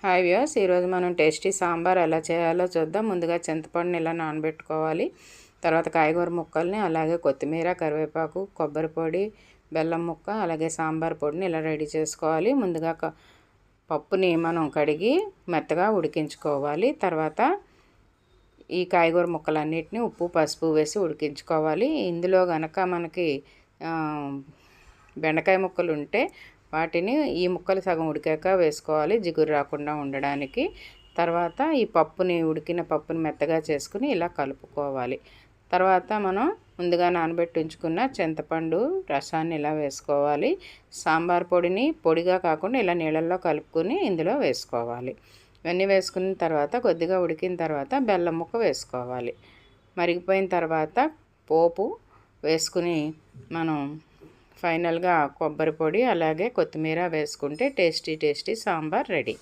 Hi viewers, ఈరోజు మనం tasty sambar ఎలా చేయాలో చూద్దాం. ముందుగా చింతపండుని ఇలా నానబెట్టుకోవాలి. తర్వాత కాయగూర ముక్కల్ని, అలాగే కొత్తిమీర, కరివేపాకు, కొబ్బరి పొడి, బెల్లం ముక్క, అలాగే సాంబార్ పొడిని ఇలా రెడీ చేసుకోవాలి. ముందుగా పప్పుని మనం కడిగి మెత్తగా ఉడికించుకోవాలి. తర్వాత ఈ కాయగూర ముక్కలన్నిటిని ఉప్పు పసుపు వేసి ఉడికించుకోవాలి. ఇందులో గనక మనకి బెండకాయ ముక్కలు ఉంటే వాటిని ఈ ముక్కలు సగం ఉడికాక వేసుకోవాలి, జిగురు రాకుండా ఉండడానికి. తర్వాత ఈ ఉడికిన పప్పుని మెత్తగా చేసుకుని ఇలా కలుపుకోవాలి. తర్వాత మనం ముందుగా నానబెట్టి ఉంచుకున్న చింతపండు రసాన్ని ఇలా వేసుకోవాలి. సాంబార్ పొడిని పొడిగా కాకుండా ఇలా నీళ్ళల్లో కలుపుకొని ఇందులో వేసుకోవాలి. ఇవన్నీ వేసుకున్న తర్వాత కొద్దిగా ఉడికిన తర్వాత బెల్లం ముక్క వేసుకోవాలి. మరిగిపోయిన తర్వాత పోపు వేసుకుని మనం ఫైనల్గా కొబ్బరి పొడి అలాగే కొత్తిమీర వేసుకుంటే టేస్టీ సాంబార్ రెడీ.